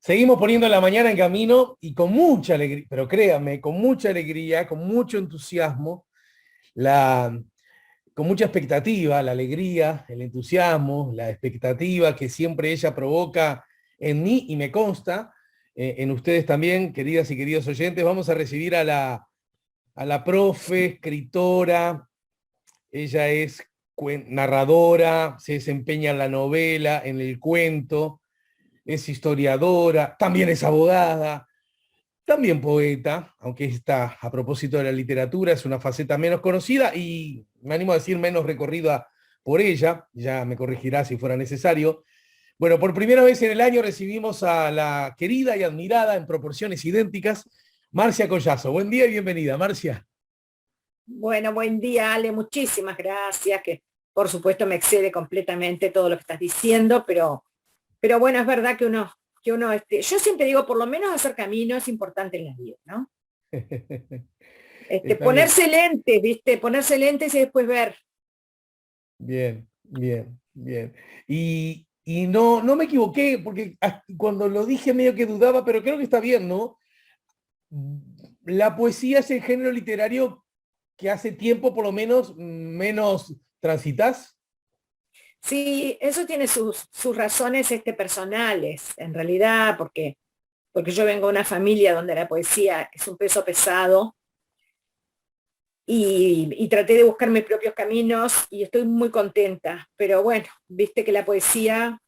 Seguimos poniendo la mañana en camino y con mucha alegría, pero créanme, con mucha alegría, con mucho entusiasmo, la, con mucha expectativa, la alegría, el entusiasmo, la expectativa que siempre ella provoca en mí y me consta, en ustedes también, queridas y queridos oyentes. Vamos a recibir a la profe, escritora. Ella es narradora, se desempeña en la novela, en el cuento, es historiadora, también es abogada, también poeta, aunque esta, a propósito de la literatura, es una faceta menos conocida y me animo a decir menos recorrida por ella, ya me corregirá si fuera necesario. Bueno, por primera vez en el año recibimos a la querida y admirada en proporciones idénticas, Marcia Collazo. Buen día y bienvenida, Marcia. Bueno, buen día, Ale. Muchísimas gracias, que por supuesto me excede completamente todo lo que estás diciendo, pero bueno, es verdad que yo siempre digo, por lo menos hacer camino es importante en la vida, ¿no? Está bien, Ponerse lentes, ¿viste? Ponerse lentes y después ver. bien, bien, bien. Y no, no me equivoqué, porque cuando lo dije medio que dudaba, pero creo que está bien, ¿no? La poesía es el género literario que hace tiempo, por lo menos, menos transitas. Sí, eso tiene sus razones personales, en realidad, porque yo vengo de una familia donde la poesía es un peso pesado y traté de buscar mis propios caminos y estoy muy contenta. Pero bueno, viste que la poesía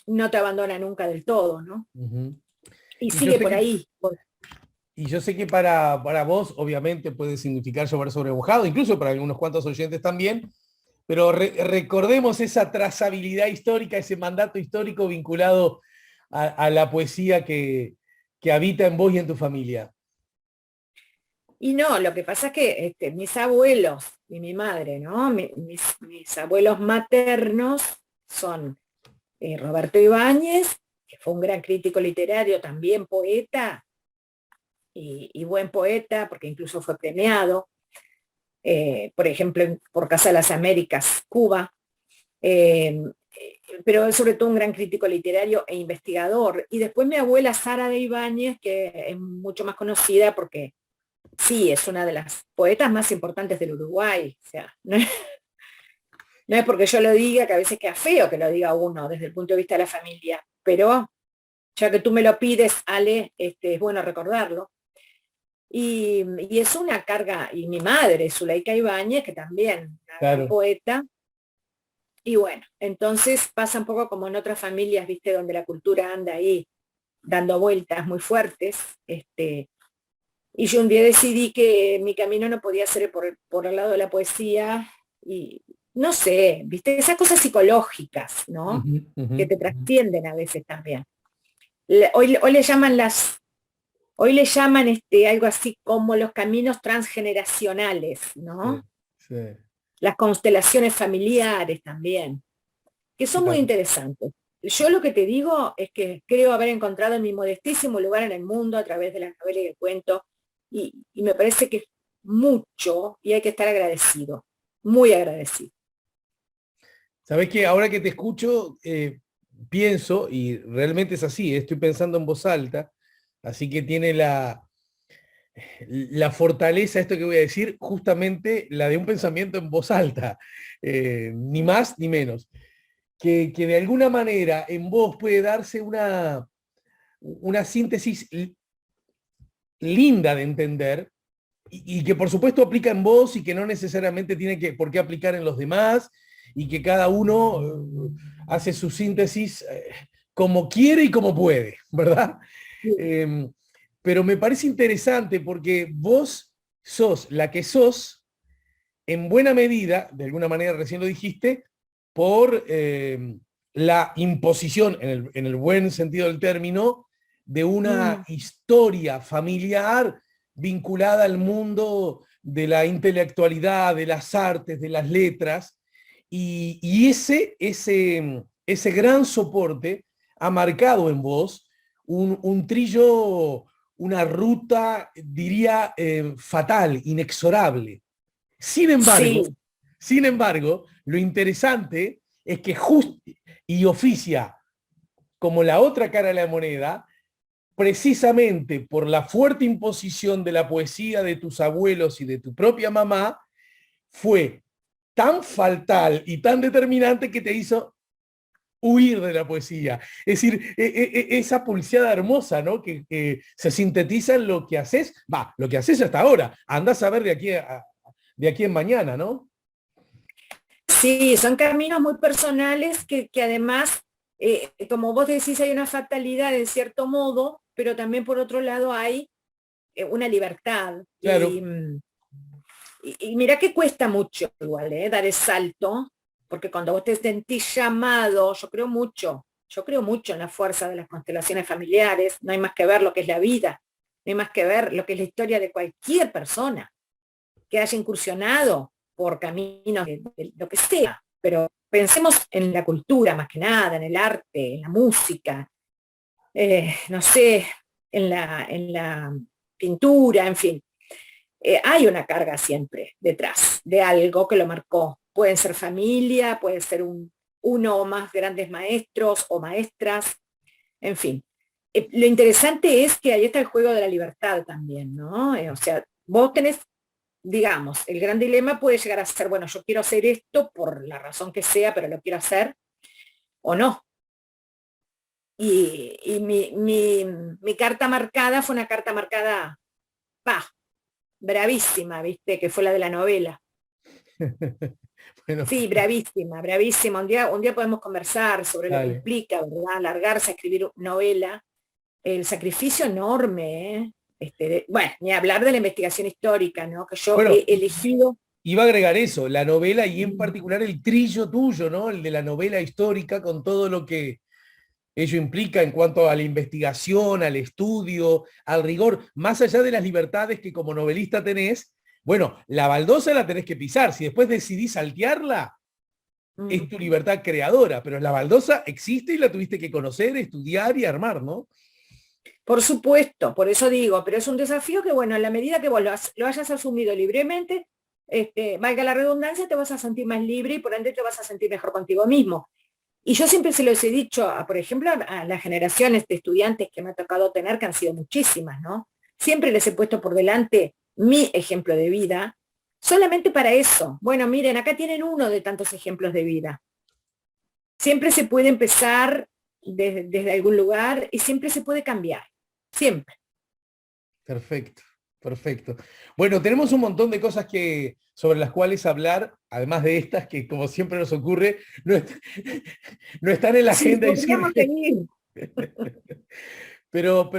no te abandona nunca del todo, ¿no? Ujú. Y Y yo sigue sé por que, ahí. y yo sé que para vos, obviamente, puede significar llover sobre mojado, incluso para algunos cuantos oyentes también, pero recordemos esa trazabilidad histórica, ese mandato histórico vinculado a la poesía que habita en vos y en tu familia. Y no, lo que pasa es que mis abuelos y mi madre, ¿no? Mis abuelos maternos son Roberto Ibáñez, que fue un gran crítico literario, también poeta y buen poeta, porque incluso fue premiado, por ejemplo, por Casa de las Américas, Cuba. eh, pero sobre todo un gran crítico literario e investigador. Y después mi abuela Sara de Ibáñez, que es mucho más conocida porque sí, es una de las poetas más importantes del Uruguay. O sea, no es porque yo lo diga, que a veces queda feo que lo diga uno desde el punto de vista de la familia, pero ya que tú me lo pides, Ale, es bueno recordarlo. Y es una carga, y mi madre, Zuleika Ibáñez, que también, una gran Claro. poeta. Y bueno, entonces pasa un poco como en otras familias, viste, donde la cultura anda ahí dando vueltas muy fuertes. Y yo un día decidí que mi camino no podía ser por el lado de la poesía y no sé, viste, esas cosas psicológicas, ¿no? Ujú, ujú, Que te ujú. trascienden a veces también. Hoy le llaman algo así como los caminos transgeneracionales, Sí, ¿no? sí, Las constelaciones familiares también, que son muy claro. interesantes. Yo lo que te digo es que creo haber encontrado mi modestísimo lugar en el mundo a través de la novela y el cuento, y me parece que es mucho y hay que estar agradecido, muy agradecido. Sabés que ahora que te escucho, pienso, y realmente es así, estoy pensando en voz alta, así que tiene la fortaleza, esto que voy a decir, justamente la de un pensamiento en voz alta, ni más ni menos, que de alguna manera en vos puede darse una síntesis linda de entender y que por supuesto aplica en vos y que no necesariamente tiene por qué aplicar en los demás y que cada uno hace su síntesis como quiere y como puede, ¿verdad? Eh, pero me parece interesante porque vos sos la que sos en buena medida, de alguna manera recién lo dijiste, por la imposición, en el buen sentido del término, de una Mm, historia familiar vinculada al mundo de la intelectualidad, de las artes, de las letras, y ese gran soporte ha marcado en vos un trillo, una ruta, diría, fatal, inexorable. Sin embargo, sí, sin embargo, lo interesante es que justo y oficia como la otra cara de la moneda precisamente por la fuerte imposición de la poesía de tus abuelos y de tu propia mamá, fue tan fatal y tan determinante que te hizo huir de la poesía. Es decir, esa pulseada hermosa, ¿no? Que se sintetiza en lo que haces, lo que haces hasta ahora. Andás a ver de aquí en mañana, ¿no? Sí, son caminos muy personales que además, como vos decís, hay una fatalidad en cierto modo, pero también por otro lado hay una libertad. Claro. Y mira que cuesta mucho igual, dar el salto, porque cuando vos te sentís llamado, yo creo mucho en la fuerza de las constelaciones familiares, no hay más que ver lo que es la vida, no hay más que ver lo que es la historia de cualquier persona que haya incursionado por caminos de lo que sea, pero pensemos en la cultura más que nada, en el arte, en la música, no sé, en la pintura, en fin. Hay una carga siempre detrás de algo que lo marcó. Pueden ser familia, puede ser uno o más grandes maestros o maestras, en fin. Lo interesante es que ahí está el juego de la libertad también, ¿no? O sea, vos tenés, digamos, el gran dilema puede llegar a ser, bueno, yo quiero hacer esto por la razón que sea, pero lo quiero hacer o no. Y mi carta marcada fue una carta marcada, bravísima, ¿viste? Que fue la de la novela. Bueno, Sí, bravísima, bravísima. Un día podemos conversar sobre lo que dale. implica, ¿verdad? Alargarse a escribir novela. El sacrificio enorme, ¿eh? Bueno, ni hablar de la investigación histórica, ¿no? Que yo Bueno, he elegido. iba a agregar eso, la novela y en particular el trillo tuyo, ¿no? El de la novela histórica con todo lo que ello implica en cuanto a la investigación, al estudio, al rigor, más allá de las libertades que como novelista tenés. Bueno, la baldosa la tenés que pisar. Si después decidís saltearla, es tu libertad creadora, pero la baldosa existe y la tuviste que conocer, estudiar y armar, ¿no? Por supuesto, por eso digo, pero es un desafío que, bueno, en la medida que vos lo hayas asumido libremente, valga la redundancia, te vas a sentir más libre y por ende te vas a sentir mejor contigo mismo. Y yo siempre se los he dicho, por ejemplo, a las generaciones de estudiantes que me ha tocado tener, que han sido muchísimas, ¿no? Siempre les he puesto por delante mi ejemplo de vida, solamente para eso. Bueno, miren, acá tienen uno de tantos ejemplos de vida. Siempre se puede empezar desde algún lugar y siempre se puede cambiar. Siempre. Perfecto, perfecto. Bueno, tenemos un montón de cosas sobre las cuales hablar, además de estas que, como siempre nos ocurre, no están en la Sí, agenda y podríamos surgen. seguir. Pero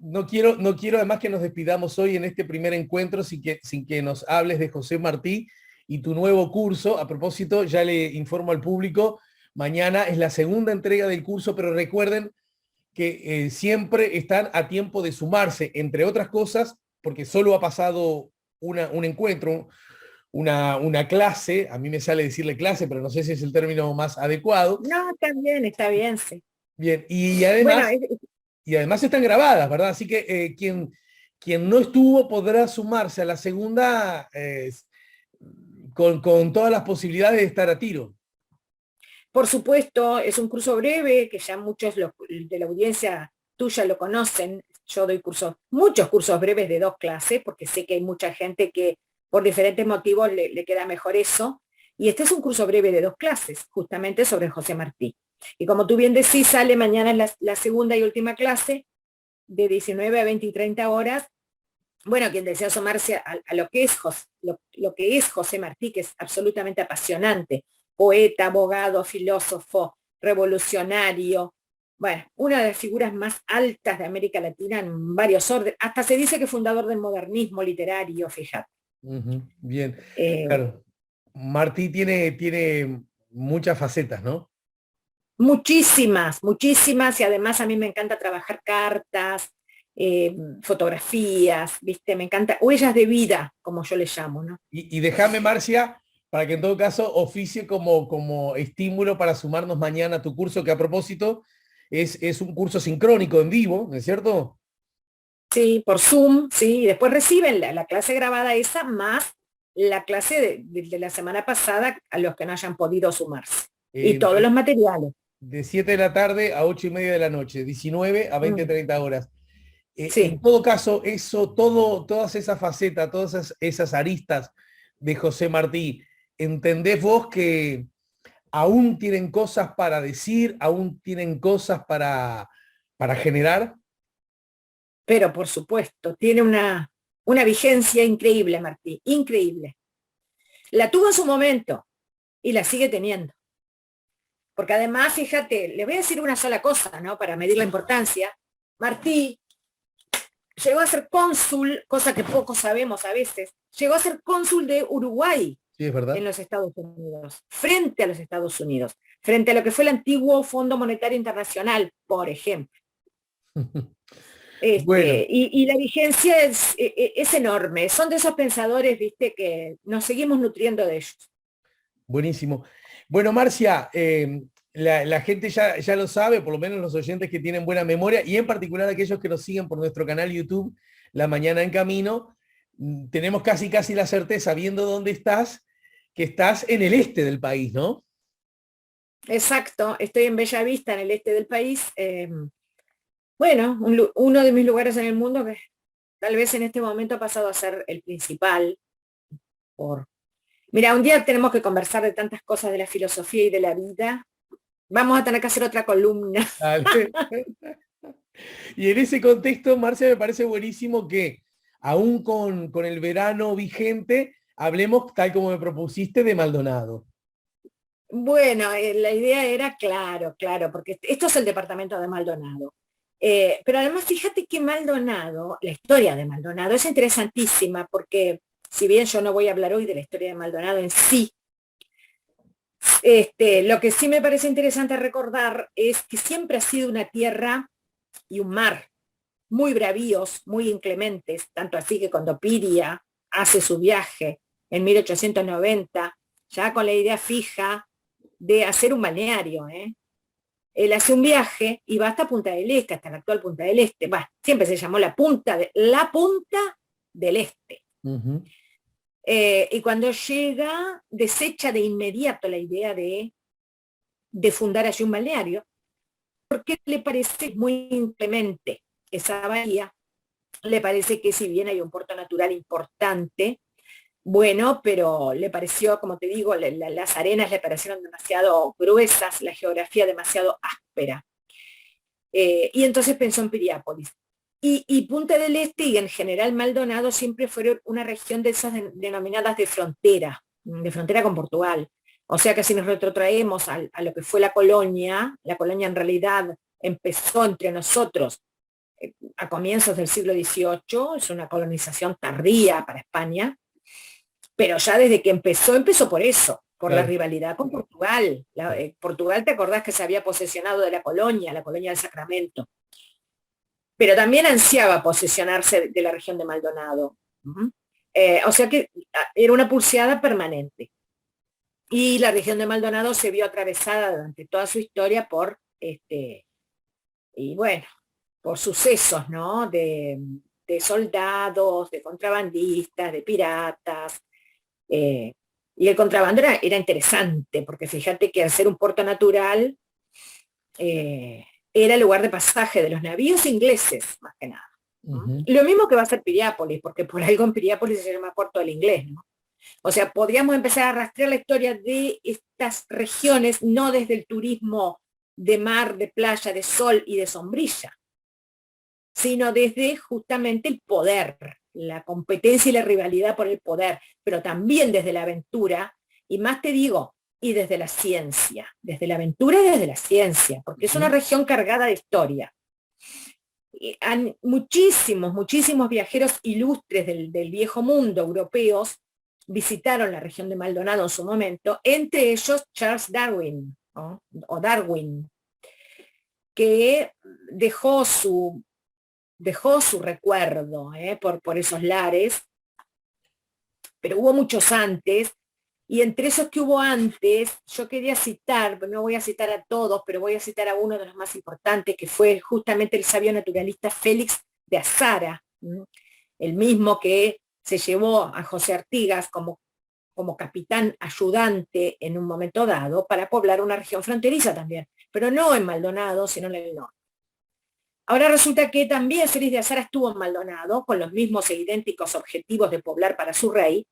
no quiero además que nos despidamos hoy en este primer encuentro sin que nos hables de José Martí y tu nuevo curso. A propósito, ya le informo al público, mañana es la segunda entrega del curso, pero recuerden que siempre están a tiempo de sumarse, entre otras cosas, porque solo ha pasado un encuentro, una clase, a mí me sale decirle clase, pero no sé si es el término más adecuado. No, está bien, sí. Bien, y Bueno, además y además están grabadas, ¿verdad? Así que quien no estuvo podrá sumarse a la segunda con todas las posibilidades de estar a tiro. por supuesto, es un curso breve que ya muchos de la audiencia tuya lo conocen. Yo doy muchos cursos breves de 2 clases, porque sé que hay mucha gente que por diferentes motivos le queda mejor eso. Y este es un curso breve de 2 clases, justamente sobre José Martí. Y como tú bien decís, sale mañana la segunda y última clase, de 19 a 20 y 30 horas. Bueno, quien desea asomarse a lo que es lo que es José Martí, que es absolutamente apasionante, poeta, abogado, filósofo, revolucionario, bueno, una de las figuras más altas de América Latina en varios órdenes, hasta se dice que fundador del modernismo literario, fíjate. Ujú, bien, Eh, claro. Martí tiene muchas facetas, ¿no? Muchísimas, muchísimas, y además a mí me encanta trabajar cartas, fotografías, ¿viste? Me encanta, huellas de vida, como yo le llamo, ¿no? Y déjame, Marcia, para que en todo caso oficie como estímulo para sumarnos mañana a tu curso, que a propósito es un curso sincrónico en vivo, ¿no es cierto? Sí, por Zoom, sí, y después reciben la clase grabada esa más la clase de la semana pasada a los que no hayan podido sumarse. Y todos De, los materiales. de 7 de la tarde a 8:30 de la noche, 19 a 20, Mm. 30 horas. En Sí, todo caso, todas esas facetas, todas esas aristas de José Martí, ¿entendés vos que aún tienen cosas para decir, aún tienen cosas para generar? pero por supuesto, tiene una vigencia increíble, Martí, increíble. La tuvo en su momento y la sigue teniendo. Porque además, fíjate, le voy a decir una sola cosa, ¿no? Para medir la importancia. Martí llegó a ser cónsul, cosa que poco sabemos a veces, llegó a ser cónsul de Uruguay Sí, es en verdad. los Estados Unidos, frente a los Estados Unidos, frente a lo que fue el antiguo Fondo Monetario Internacional, por ejemplo. Bueno, Y la vigencia es enorme. Son de esos pensadores, viste, que nos seguimos nutriendo de ellos. buenísimo. Bueno, Marcia, la gente ya lo sabe, por lo menos los oyentes que tienen buena memoria, y en particular aquellos que nos siguen por nuestro canal YouTube, La Mañana en Camino, tenemos casi la certeza, viendo dónde estás, que estás en el este del país, ¿no? Exacto, estoy en Bella Vista, en el este del país. Bueno, uno de mis lugares en el mundo que tal vez en este momento ha pasado a ser el principal. Mira, un día tenemos que conversar de tantas cosas de la filosofía y de la vida. Vamos a tener que hacer otra columna. Dale. Y en ese contexto, Marcia, me parece buenísimo que, aún con el verano vigente, hablemos, tal como me propusiste, de Maldonado. Bueno, la idea era, claro, claro, porque esto es el departamento de Maldonado. Pero además, fíjate que Maldonado, la historia de Maldonado es interesantísima, porque si bien yo no voy a hablar hoy de la historia de Maldonado en sí, lo que sí me parece interesante recordar es que siempre ha sido una tierra y un mar muy bravíos, muy inclementes, tanto así que cuando Piria hace su viaje en 1890, ya con la idea fija de hacer un balneario, él hace un viaje y va hasta Punta del Este, hasta la actual Punta del Este. Bah, siempre se llamó la punta del Este. Ujú. Y cuando llega, desecha de inmediato la idea de fundar allí un balneario, porque le parece muy inclemente esa bahía, le parece que si bien hay un puerto natural importante, bueno, pero le pareció, como te digo, las arenas le parecieron demasiado gruesas, la geografía demasiado áspera. Y entonces pensó en Piriápolis. Y Punta del Este y en general Maldonado siempre fueron una región de esas denominadas de frontera con Portugal. O sea que si nos retrotraemos a lo que fue la colonia en realidad empezó entre nosotros a comienzos del siglo XVIII, es una colonización tardía para España, pero ya desde que empezó por eso, por la Claro. rivalidad con Portugal. Portugal, ¿te acordás que se había posesionado de la colonia del Sacramento? Pero también ansiaba posesionarse de la región de Maldonado. O sea que era una pulseada permanente. Y la región de Maldonado se vio atravesada durante toda su historia y bueno, por sucesos, ¿no? De soldados, de contrabandistas, de piratas. eh, y el contrabando era interesante, porque fíjate que al ser un puerto natural, eh, era el lugar de pasaje de los navíos ingleses, más que nada. ¿No? Ujú. Lo mismo que va a ser Piriápolis, porque por algo en Piriápolis se llama Puerto del Inglés, ¿no? O sea, podríamos empezar a rastrear la historia de estas regiones, no desde el turismo de mar, de playa, de sol y de sombrilla, sino desde justamente el poder, la competencia y la rivalidad por el poder, pero también desde la aventura, y más te digo, y desde la ciencia, desde la aventura y desde la ciencia, porque es una Ujú. región cargada de historia. Y muchísimos viajeros ilustres del viejo mundo europeos visitaron la región de Maldonado en su momento, entre ellos Charles Darwin, ¿no? O Darwin, que dejó su, dejó su recuerdo por esos lares, pero hubo muchos antes, y entre esos que hubo antes, yo quería citar, no voy a citar a todos, pero voy a citar a uno de los más importantes, que fue justamente el sabio naturalista Félix de Azara, el mismo que se llevó a José Artigas como capitán ayudante en un momento dado para poblar una región fronteriza también, pero no en Maldonado, sino en el norte. Ahora resulta que también Félix de Azara estuvo en Maldonado, con los mismos e idénticos objetivos de poblar para su rey,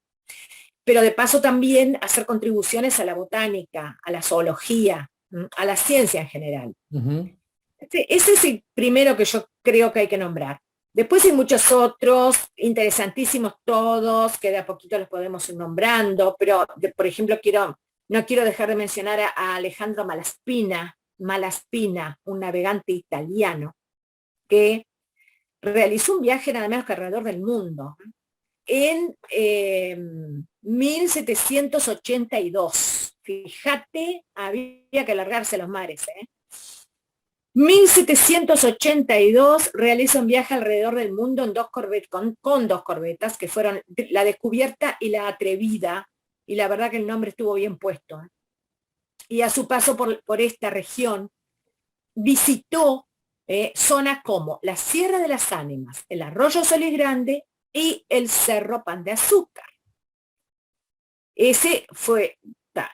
pero de paso también hacer contribuciones a la botánica, a la zoología, a la ciencia en general. Ujú. Ese es el primero que yo creo que hay que nombrar. Después hay muchos otros, interesantísimos todos, que de a poquito los podemos ir nombrando, pero por ejemplo no quiero dejar de mencionar a Alejandro Malaspina, un navegante italiano, que realizó un viaje nada menos que alrededor del mundo en 1782. Fíjate, había que largarse los mares. 1782 realiza un viaje alrededor del mundo en con dos corbetas, que fueron la Descubierta y la Atrevida, y la verdad que el nombre estuvo bien puesto. Y a su paso por esta región, visitó zonas como la Sierra de las Ánimas, el Arroyo Solís Grande y el Cerro Pan de Azúcar. Ese fue,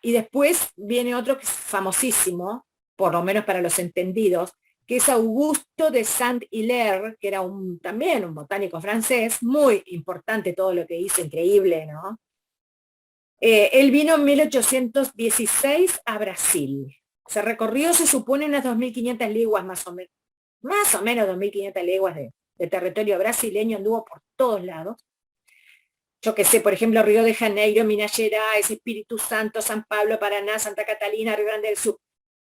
y después viene otro que es famosísimo, por lo menos para los entendidos, que es Augusto de Saint-Hilaire, que era también un botánico francés, muy importante todo lo que hizo, increíble, ¿no? Él vino en 1816 a Brasil. Se recorrió, se supone, unas 2.500 leguas más o menos 2.500 leguas de territorio brasileño, anduvo por todos lados. Yo que sé, por ejemplo, Río de Janeiro, Minas Gerais, Espíritu Santo, San Pablo, Paraná, Santa Catalina, Río Grande del Sur.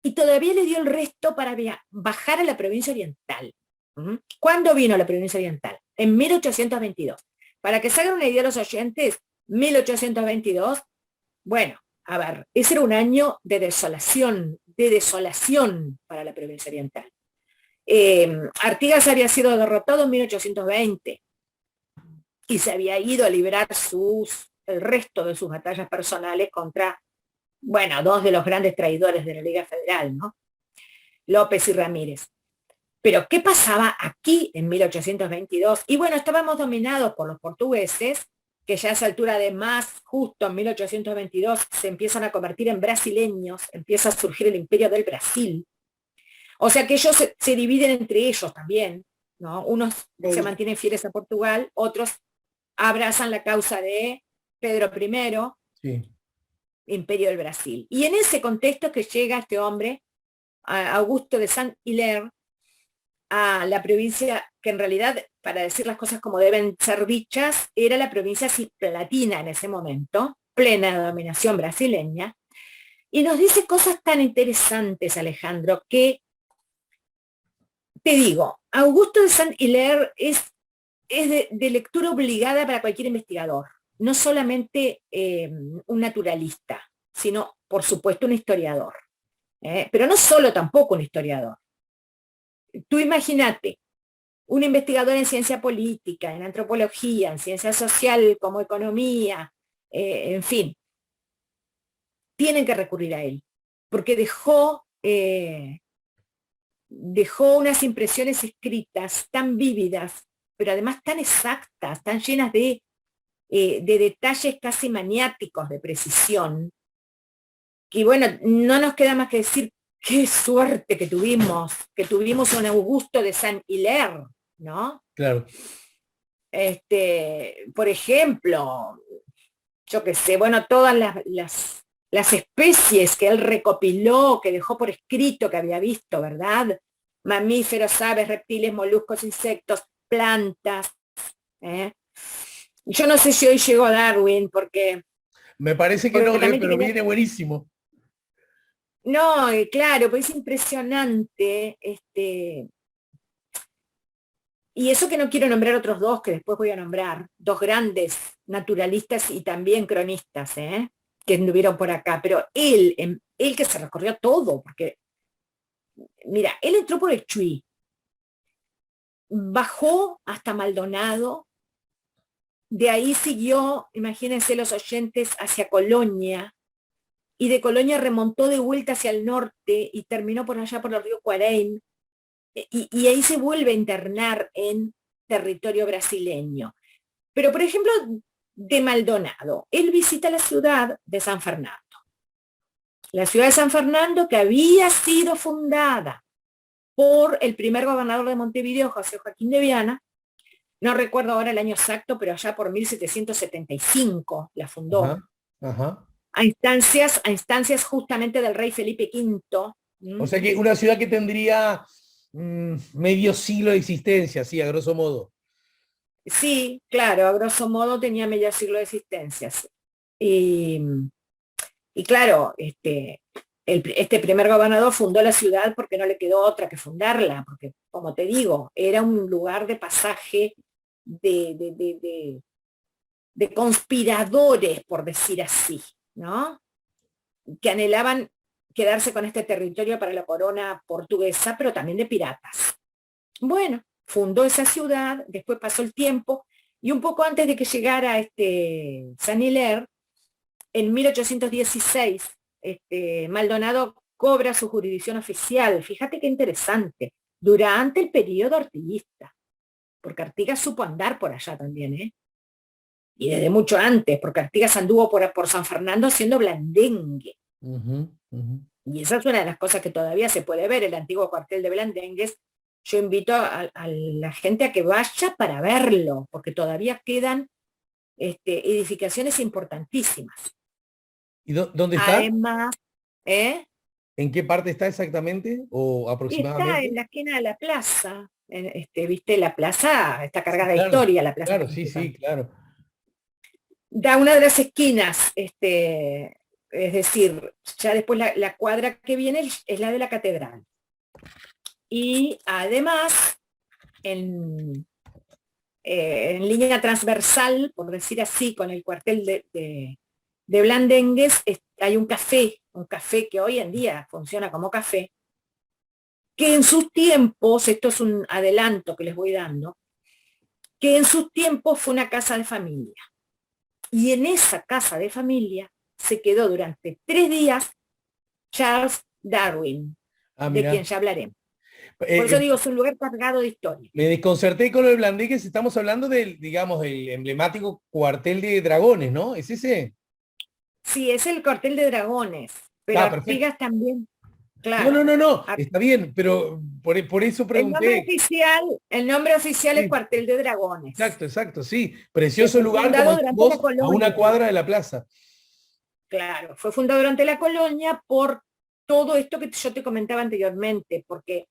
Y todavía le dio el resto para bajar a la provincia oriental. ¿Cuándo vino a la provincia oriental? En 1822. Para que se hagan una idea los oyentes, 1822, bueno, a ver, ese era un año de desolación para la provincia oriental. Artigas había sido derrotado en 1820 y se había ido a liberar el resto de sus batallas personales contra, bueno, dos de los grandes traidores de la Liga Federal, ¿no? López y Ramírez. Pero ¿qué pasaba aquí en 1822? Y bueno, estábamos dominados por los portugueses, que ya a esa altura además, justo en 1822, se empiezan a convertir en brasileños, empieza a surgir el Imperio del Brasil. O sea que ellos se dividen entre ellos también, ¿no? Unos se mantienen fieles a Portugal, otros abrazan la causa de Pedro I, Sí. Imperio del Brasil. Y en ese contexto que llega este hombre, Augusto de Saint-Hilaire, a la provincia que en realidad, para decir las cosas como deben ser dichas, era la provincia cisplatina en ese momento, plena de dominación brasileña, y nos dice cosas tan interesantes, Alejandro, que te digo, Augusto de Saint-Hilaire es de lectura obligada para cualquier investigador, no solamente un naturalista, sino, por supuesto, un historiador. Pero no solo tampoco un historiador. Tú imagínate, un investigador en ciencia política, en antropología, en ciencia social como economía, en fin, tienen que recurrir a él, porque dejó unas impresiones escritas tan vívidas, pero además tan exactas, tan llenas de detalles casi maniáticos de precisión, que bueno, no nos queda más que decir qué suerte que tuvimos un Augusto de Saint-Hilaire, ¿no? Claro. Por ejemplo, yo qué sé, bueno, todas las especies que él recopiló, que dejó por escrito, que había visto, ¿verdad? Mamíferos, aves, reptiles, moluscos, insectos, plantas. Yo no sé si hoy llegó Darwin, porque Me parece que no, también pero viene buenísimo. No, claro, pues es impresionante, y eso que no quiero nombrar otros dos, que después voy a nombrar, dos grandes naturalistas y también cronistas, que anduvieron por acá, pero él que se recorrió todo, porque, mira, él entró por el Chuy, bajó hasta Maldonado, de ahí siguió, imagínense los oyentes, hacia Colonia, y de Colonia remontó de vuelta hacia el norte y terminó por allá por el río Cuareim, y ahí se vuelve a internar en territorio brasileño. Pero, por ejemplo, de Maldonado, él visita la ciudad de San Fernando. La ciudad de San Fernando que había sido fundada por el primer gobernador de Montevideo, José Joaquín de Viana. No recuerdo ahora el año exacto, pero allá por 1775 la fundó. Ajá, ajá. A instancias justamente del rey Felipe V. O sea que una ciudad que tendría medio siglo de existencia, así, a grosso modo. Sí, claro, a grosso modo tenía medio siglo de existencia. Sí. Y, y claro, este primer gobernador fundó la ciudad porque no le quedó otra que fundarla, porque como te digo, era un lugar de pasaje de, de, de, de- de conspiradores, por decir así, ¿no? Que anhelaban quedarse con este territorio para la corona portuguesa, pero también de piratas. Bueno, fundó esa ciudad, después pasó el tiempo, y un poco antes de que llegara San Hilaire, en 1816, Maldonado cobra su jurisdicción oficial. Fíjate qué interesante, durante el periodo artiguista, porque Artigas supo andar por allá también, ¿eh? Y desde mucho antes, porque Artigas anduvo por San Fernando siendo blandengue. Ujú, ujú. Y esa es una de las cosas que todavía se puede ver, el antiguo cuartel de Blandengues. Yo invito a la gente a que vaya para verlo, porque todavía quedan edificaciones importantísimas. ¿Y dónde está? Además, ¿eh? ¿En qué parte está exactamente o Y está aproximadamente? en la esquina de la plaza. Viste, la plaza está Sí, cargada de claro, historia, la plaza claro, sí, principal. sí, claro. Da una de las esquinas, es decir, ya después la cuadra que viene es la de la catedral. Y además, en, en línea transversal, por decir así, con el cuartel de Blandengues, hay un café que hoy en día funciona como café, que en sus tiempos, esto es un adelanto que les voy dando, que en sus tiempos fue una casa de familia. Y en esa casa de familia se quedó durante 3 días Charles Darwin, Ah, de quien mira. ya hablaremos. Por Eh, eso eh, digo, es un lugar cargado de historia. me desconcerté con lo de Blandeques, estamos hablando del, digamos, del emblemático cuartel de dragones, ¿no? ¿Es ese? Sí, es el cuartel de dragones, pero Ah, perfecto. Artigas también, No, claro. no, no, no, está bien, pero por eso pregunté. El nombre oficial es Sí, cuartel de dragones, exacto, exacto, sí. que Precioso fue lugar, como fundado decís durante la vos, a una colonia. cuadra de la plaza. Claro, fue fundado durante la colonia por todo esto que yo te comentaba anteriormente, porque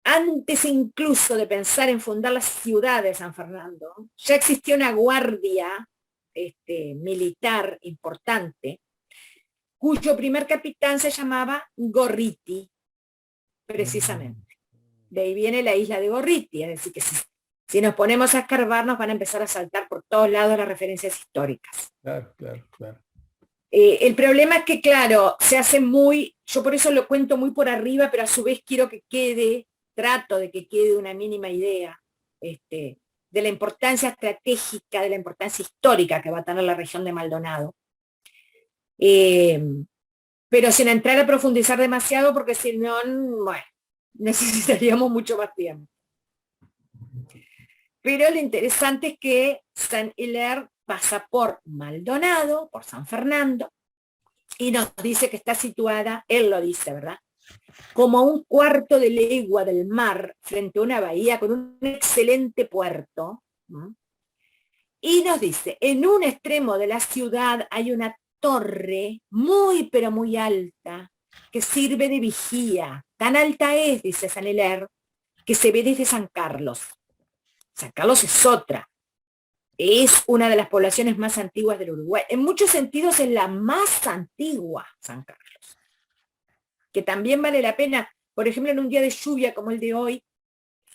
antes incluso de pensar en fundar la ciudad de San Fernando, ya existía una guardia militar importante, cuyo primer capitán se llamaba Gorriti, Mm, precisamente. De ahí viene la isla de Gorriti, es decir, que si nos ponemos a escarbar nos van a empezar a saltar por todos lados las referencias históricas. claro, claro, claro. El problema es que, claro, se hace muy, yo por eso lo cuento muy por arriba, pero a su vez quiero que quede, trato de que quede una mínima idea de la importancia estratégica, de la importancia histórica que va a tener la región de Maldonado. Eh, pero sin entrar a profundizar demasiado, porque si no, bueno, necesitaríamos mucho más tiempo. Pero lo interesante es que Saint Hilaire pasa por Maldonado, por San Fernando, y nos dice que está situada, él lo dice, ¿verdad? Como a un cuarto de legua del mar, frente a una bahía con un excelente puerto. ¿No? Y nos dice, en un extremo de la ciudad hay una torre muy, pero muy alta, que sirve de vigía. Tan alta es, dice San Hilaire, que se ve desde San Carlos. San Carlos es otra. Es una de las poblaciones más antiguas del Uruguay. En muchos sentidos es la más antigua, San Carlos. Que también vale la pena, por ejemplo, en un día de lluvia como el de hoy,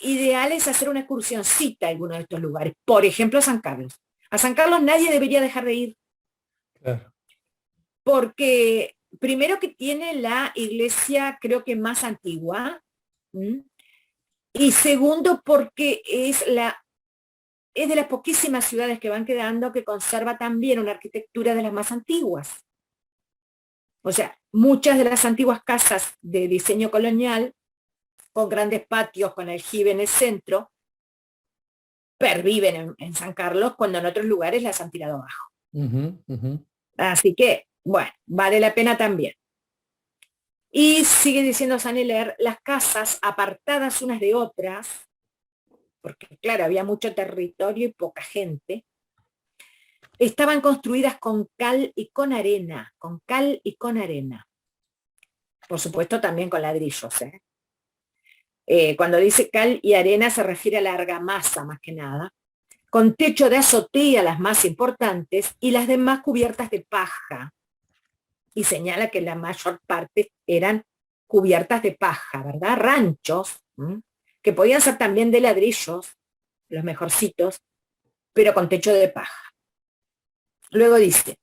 ideal es hacer una excursioncita a alguno de estos lugares. Por ejemplo, a San Carlos. A San Carlos nadie debería dejar de ir, Claro. porque primero que tiene la iglesia, creo que más antigua, ¿m? Y segundo porque es de las poquísimas ciudades que van quedando que conserva también una arquitectura de las más antiguas. O sea, muchas de las antiguas casas de diseño colonial, con grandes patios, con aljibe en el centro, perviven en San Carlos cuando en otros lugares las han tirado abajo. Ujú, ujú. Así que, bueno, vale la pena también. Y sigue diciendo Saint-Hilaire, las casas apartadas unas de otras, porque claro, había mucho territorio y poca gente, estaban construidas con cal y con arena, con cal y con arena. Por supuesto también con ladrillos. Cuando dice cal y arena se refiere a la argamasa más que nada, con techo de azotea las más importantes y las demás cubiertas de paja. Y señala que la mayor parte eran cubiertas de paja, ¿verdad? Ranchos, que podían ser también de ladrillos, los mejorcitos, pero con techo de paja. Luego dice,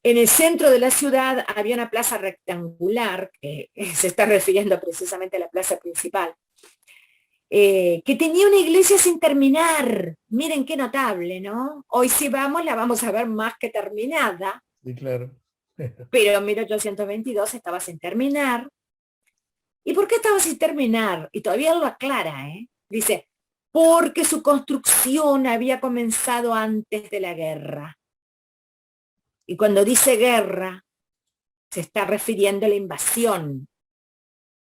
en el centro de la ciudad había una plaza rectangular, que se está refiriendo precisamente a la plaza principal, que tenía una iglesia sin terminar. Miren qué notable, ¿no? Hoy si vamos, la vamos a ver más que terminada. Sí, claro. Pero en 1822 estaba sin terminar. ¿Y por qué estaba sin terminar? Y todavía lo aclara, ¿eh? Dice, porque su construcción había comenzado antes de la guerra. Y cuando dice guerra, se está refiriendo a la invasión.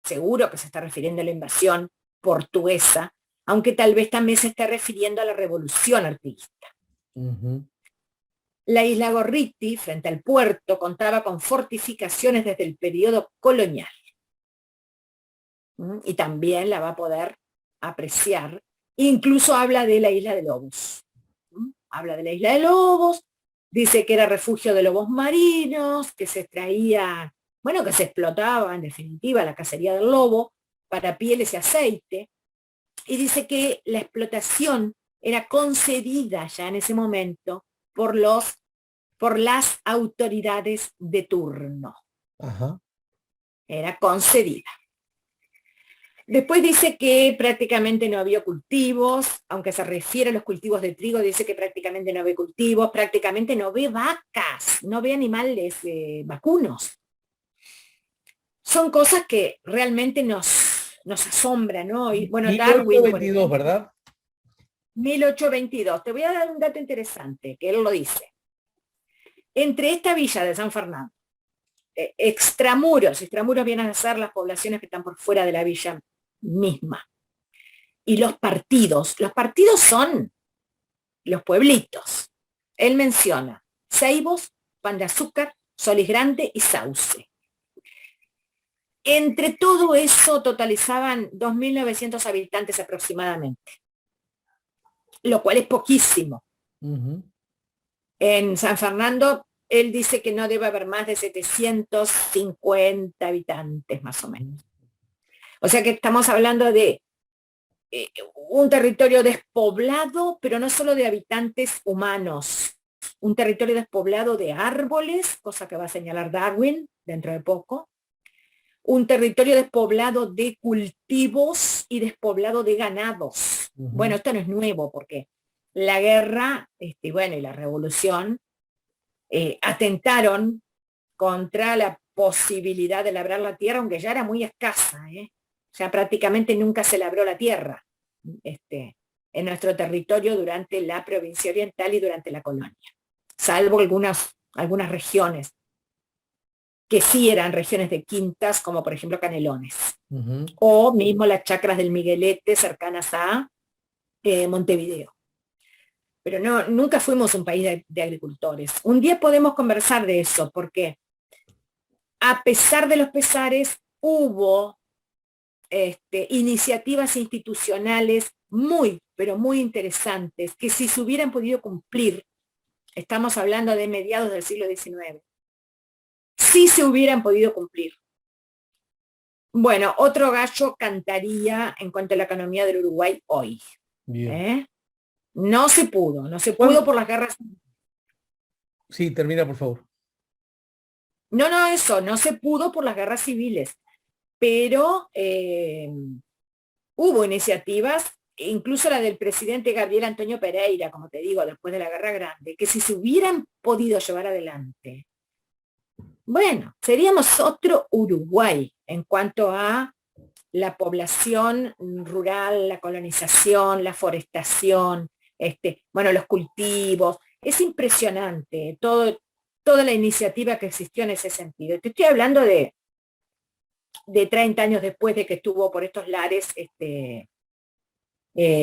Seguro que se está refiriendo a la invasión portuguesa, aunque tal vez también se esté refiriendo a la revolución artiguista. La isla Gorriti, frente al puerto, contaba con fortificaciones desde el periodo colonial. Y también la va a poder apreciar. Incluso habla de la isla de Lobos. Habla de la isla de Lobos, dice que era refugio de lobos marinos, que se extraía, bueno, que se explotaba en definitiva la cacería del lobo para pieles y aceite, y dice que la explotación era concedida ya en ese momento por las autoridades de turno. Ajá. Era concedida. Después dice que prácticamente no había cultivos, aunque se refiere a los cultivos de trigo, dice que prácticamente no había cultivos, prácticamente no ve vacas, no ve animales vacunos. Son cosas que realmente nos asombran, ¿no? Y, bueno, Darwin, por 1822, ejemplo, ¿verdad? 1822. Te voy a dar un dato interesante, que él lo dice. Entre esta villa de San Fernando, extramuros vienen a ser las poblaciones que están por fuera de la villa misma, y los partidos son los pueblitos. Él menciona Ceibos, Pan de Azúcar, Solís Grande y Sauce. Entre todo eso totalizaban 2.900 habitantes aproximadamente, lo cual es poquísimo. En San Fernando, él dice que no debe haber más de 750 habitantes más o menos. O sea que estamos hablando de un territorio despoblado, pero no solo de habitantes humanos, un territorio despoblado de árboles, cosa que va a señalar Darwin dentro de poco, un territorio despoblado de cultivos y despoblado de ganados. Bueno, esto no es nuevo porque la guerra y la revolución atentaron contra la posibilidad de labrar la tierra, aunque ya era muy escasa, O sea, prácticamente nunca se labró la tierra en nuestro territorio durante la provincia oriental y durante la colonia, salvo algunas regiones que sí eran regiones de quintas, como por ejemplo Canelones, o mismo las chacras del Miguelete cercanas a Montevideo. Pero no, nunca fuimos un país de agricultores. Un día podemos conversar de eso, porque a pesar de los pesares, hubo iniciativas institucionales muy, pero muy interesantes, que si se hubieran podido cumplir, estamos hablando de mediados del siglo XIX, si se hubieran podido cumplir. Bueno, otro gallo cantaría en cuanto a la economía del Uruguay hoy. No se pudo por las guerras. Sí, termina, por favor. No se pudo por las guerras civiles, pero hubo iniciativas, incluso la del presidente Gabriel Antonio Pereira, como te digo, después de la Guerra Grande, que si se hubieran podido llevar adelante, bueno, seríamos otro Uruguay en cuanto a la población rural, la colonización, la forestación, los cultivos. Es impresionante toda la iniciativa que existió en ese sentido. Te estoy hablando de de 30 años después de que estuvo por estos lares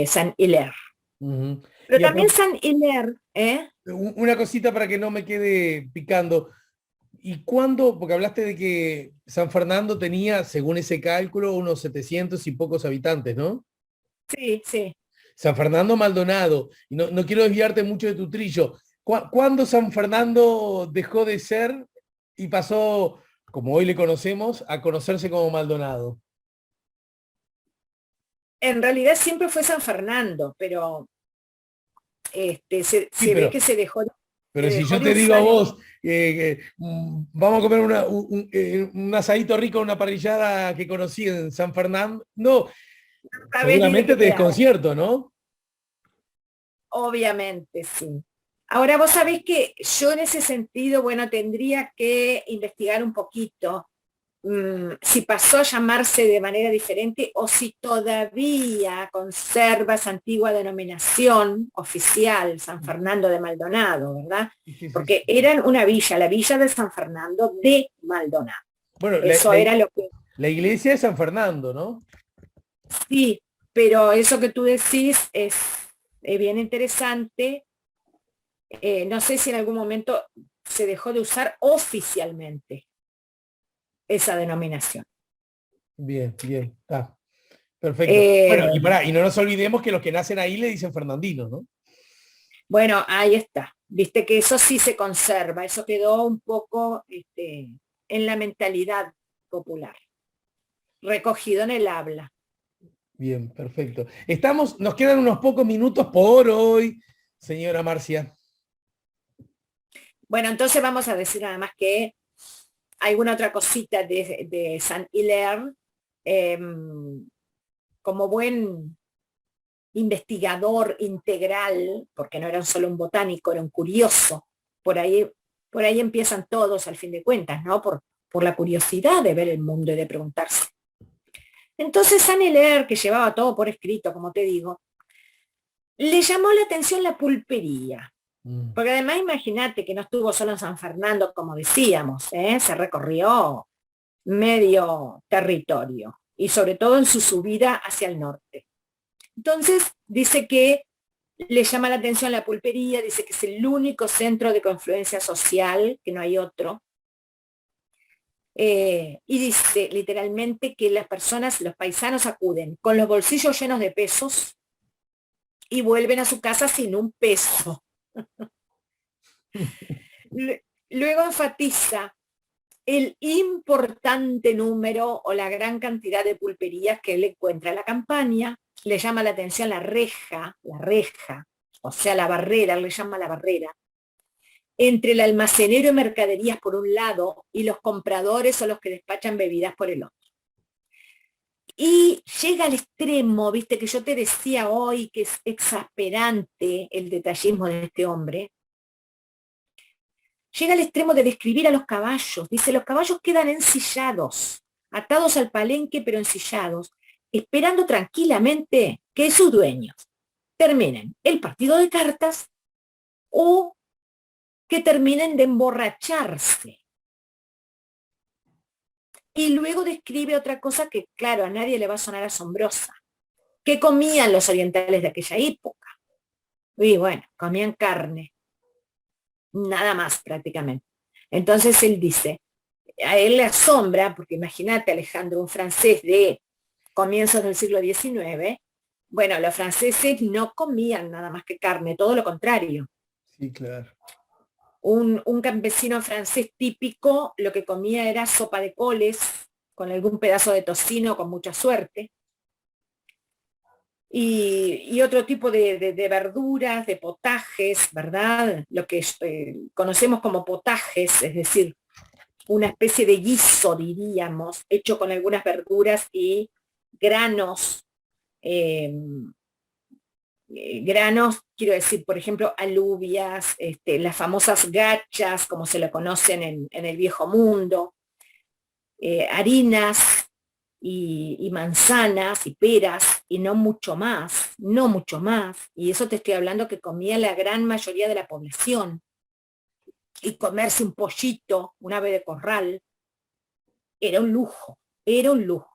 San Hilaire. Ujú. Pero Y también San Hilaire, una cosita para que no me quede picando. ¿Y cuándo? Porque hablaste de que San Fernando tenía, según ese cálculo, unos 700 y pocos habitantes, ¿no? sí, sí. San Fernando Maldonado. Y no quiero desviarte mucho de tu trillo. ¿Cuándo San Fernando dejó de ser y pasó, como hoy le conocemos, a conocerse como Maldonado? En realidad siempre fue San Fernando, pero Sí, se ve que se pero si dejó yo de te digo a usar. vos, vamos a comer un asadito rico, una parrillada que conocí en San Fernando, no, ¿Sabés ni de seguramente qué te me hablas? desconcierto, ¿no? Obviamente, sí. Ahora vos sabés que yo en ese sentido, bueno, tendría que investigar un poquito si pasó a llamarse de manera diferente o si todavía conserva esa antigua denominación oficial, San Fernando de Maldonado, ¿verdad? Sí, sí, sí, Porque sí. eran una villa, la villa de San Fernando de Maldonado. Bueno, Eso era lo que la iglesia de San Fernando, ¿no? sí, pero eso que tú decís es bien interesante. No sé si en algún momento se dejó de usar oficialmente esa denominación. Bien, bien, está, perfecto. Eh, Bueno, y no nos olvidemos que los que nacen ahí le dicen Fernandino, ¿no? bueno, ahí está. Viste que eso sí se conserva, eso quedó un poco en la mentalidad popular, recogido en el habla. Bien, perfecto. Nos quedan unos pocos minutos por hoy, señora Marcia. Bueno, entonces vamos a decir nada más que alguna otra cosita de Saint Hilaire, eh, como buen investigador integral, porque no era solo un botánico, era un curioso. Por ahí, por ahí empiezan todos, al fin de cuentas, ¿no? Por la curiosidad de ver el mundo y de preguntarse. Entonces, Saint Hilaire, que llevaba todo por escrito, como te digo, le llamó la atención la pulpería. Mm. Porque además imagínate que no estuvo solo en San Fernando, como decíamos, se recorrió medio territorio y sobre todo en su subida hacia el norte. Entonces dice que le llama la atención la pulpería, dice que es el único centro de confluencia social, que no hay otro. Y dice literalmente que las personas, los paisanos acuden con los bolsillos llenos de pesos y vuelven a su casa sin un peso. Luego enfatiza el importante número o la gran cantidad de pulperías que él encuentra en la campaña. Le llama la atención la reja, o sea, la barrera, le llama la barrera, entre el almacenero de mercaderías por un lado y los compradores o los que despachan bebidas por el otro. Y llega al extremo, viste que yo te decía hoy que es exasperante el detallismo de este hombre, llega al extremo de describir a los caballos. Dice, los caballos quedan ensillados, atados al palenque pero ensillados, esperando tranquilamente que sus dueños terminen el partido de cartas o que terminen de emborracharse. Y luego describe otra cosa que, claro, a nadie le va a sonar asombrosa. ¿Qué comían los orientales de aquella época? Y bueno, comían carne, nada más prácticamente. Entonces él dice, a él le asombra, porque imagínate Alejandro, un francés de comienzos del siglo XIX, bueno, los franceses no comían nada más que carne, todo lo contrario. Sí, claro. Un campesino francés típico lo que comía era sopa de coles con algún pedazo de tocino con mucha suerte y otro tipo de verduras, de potajes, ¿verdad? Lo que conocemos como potajes, es decir, una especie de guiso, diríamos, hecho con algunas verduras y granos, eh, granos, quiero decir, por ejemplo, alubias, las famosas gachas, como se lo conocen en el viejo mundo, harinas y manzanas y peras, y no mucho más, no mucho más. Y eso te estoy hablando que comía la gran mayoría de la población. Y comerse un pollito, un ave de corral, era un lujo. era un lujo.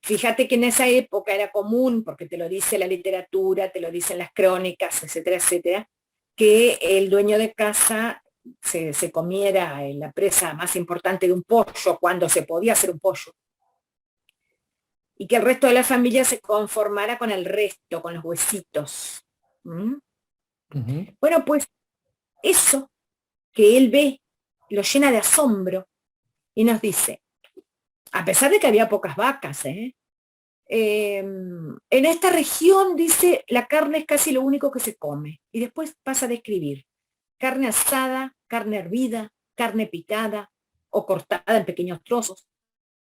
Fíjate que en esa época era común, porque te lo dice la literatura, te lo dicen las crónicas, etcétera, etcétera, que el dueño de casa se comiera en la presa más importante de un pollo, cuando se podía hacer un pollo, y que el resto de la familia se conformara con el resto, con los huesitos. ¿Mm? Ujú. Bueno, pues eso que él ve lo llena de asombro y nos dice, a pesar de que había pocas vacas, en esta región, dice, la carne es casi lo único que se come. Y después pasa a describir carne asada, carne hervida, carne picada o cortada en pequeños trozos.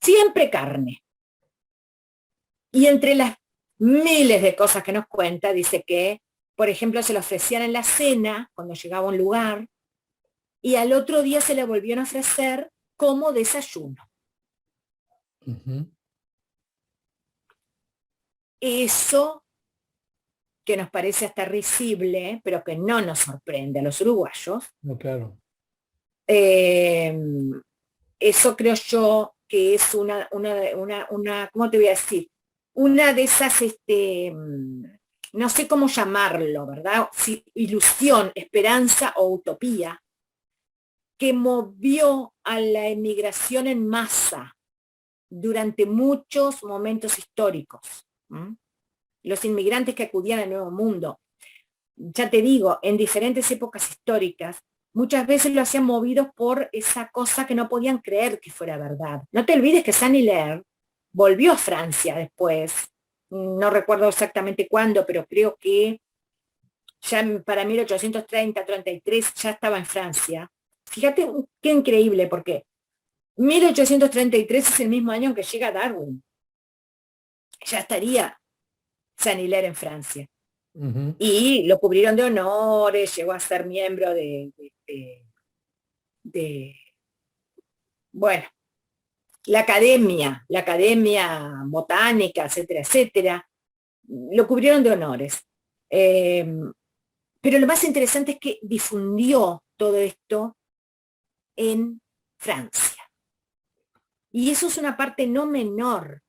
Siempre carne. Y entre las miles de cosas que nos cuenta, dice que, por ejemplo, se le ofrecían en la cena, cuando llegaba a un lugar, y al otro día se le volvieron a ofrecer como desayuno. Ujú. Eso que nos parece hasta risible, pero que no nos sorprende a los uruguayos, No, claro. eh, eso creo yo que es ¿cómo te voy a decir? Una de esas, no sé cómo llamarlo, ¿verdad? Si, ilusión, esperanza o utopía, que movió a la emigración en masa durante muchos momentos históricos. ¿Mm? Los inmigrantes que acudían al Nuevo Mundo, ya te digo, en diferentes épocas históricas, muchas veces lo hacían movidos por esa cosa que no podían creer que fuera verdad. No te olvides que Saint Hilaire volvió a Francia después, no recuerdo exactamente cuándo, pero creo que ya para 1830-33 ya estaba en Francia. Fíjate qué increíble, porque 1833 es el mismo año en que llega Darwin. Ya estaría Saint Hilaire en Francia. Ujú. Y lo cubrieron de honores, llegó a ser miembro de, bueno, la academia botánica, etcétera, etcétera, lo cubrieron de honores. Eh, pero lo más interesante es que difundió todo esto en Francia. Y eso es una parte no menor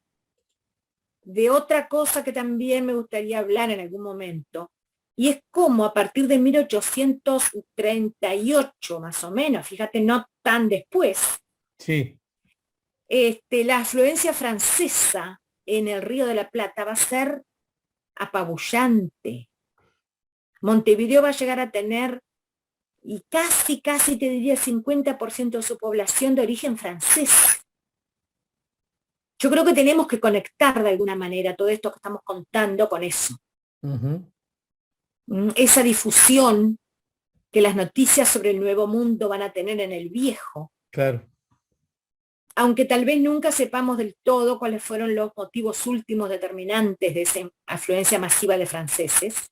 de otra cosa que también me gustaría hablar en algún momento, y es como a partir de 1838 más o menos, fíjate, no tan después, Sí. la afluencia francesa en el Río de la Plata va a ser apabullante. Montevideo va a llegar a tener, y casi te diría, 50% de su población de origen francés. Yo creo que tenemos que conectar de alguna manera todo esto que estamos contando con eso. Ujú. Esa difusión que las noticias sobre el nuevo mundo van a tener en el viejo, Claro. aunque tal vez nunca sepamos del todo cuáles fueron los motivos últimos determinantes de esa afluencia masiva de franceses,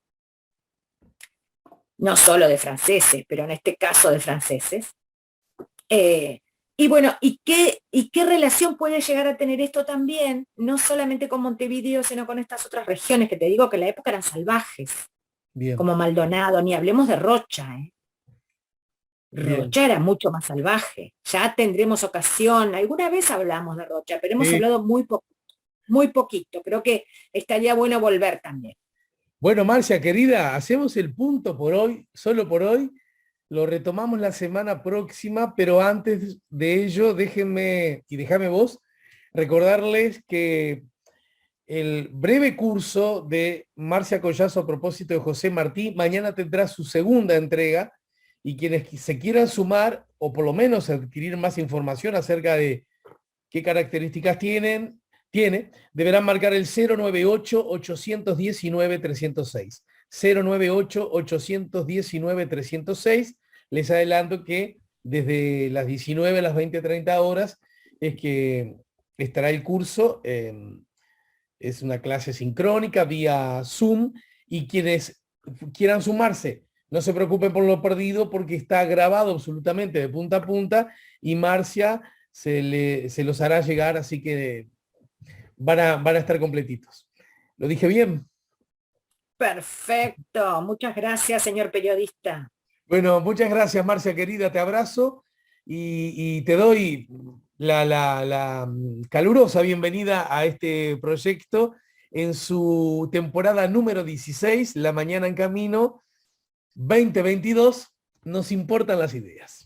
no solo de franceses, pero en este caso de franceses. Y bueno, ¿y qué relación puede llegar a tener esto también, no solamente con Montevideo, sino con estas otras regiones que te digo que en la época eran salvajes, Bien, como Maldonado, ni hablemos de Rocha, ¿eh? bien. Rocha era mucho más salvaje. Ya tendremos ocasión, alguna vez hablamos de Rocha, pero hemos Sí. hablado muy poquito. Creo que estaría bueno volver también. Bueno, Marcia, querida, hacemos el punto por hoy, solo por hoy. Lo retomamos la semana próxima, pero antes de ello, déjenme y déjame vos recordarles que el breve curso de Marcia Collazo a propósito de José Martí mañana tendrá su segunda entrega y quienes se quieran sumar o por lo menos adquirir más información acerca de qué características tiene, deberán marcar el 098-819-306. 098-819-306. Les adelanto que desde las 19 a las 20:30 horas es que estará el curso. Es una clase sincrónica vía Zoom y quienes quieran sumarse, no se preocupen por lo perdido porque está grabado absolutamente de punta a punta y Marcia se los hará llegar, así que van a estar completitos. ¿Lo dije bien? Perfecto. Muchas gracias, señor periodista. Bueno, muchas gracias, Marcia, querida, te abrazo y te doy la calurosa bienvenida a este proyecto en su temporada número 16, La Mañana en Camino 2022. Nos importan las ideas.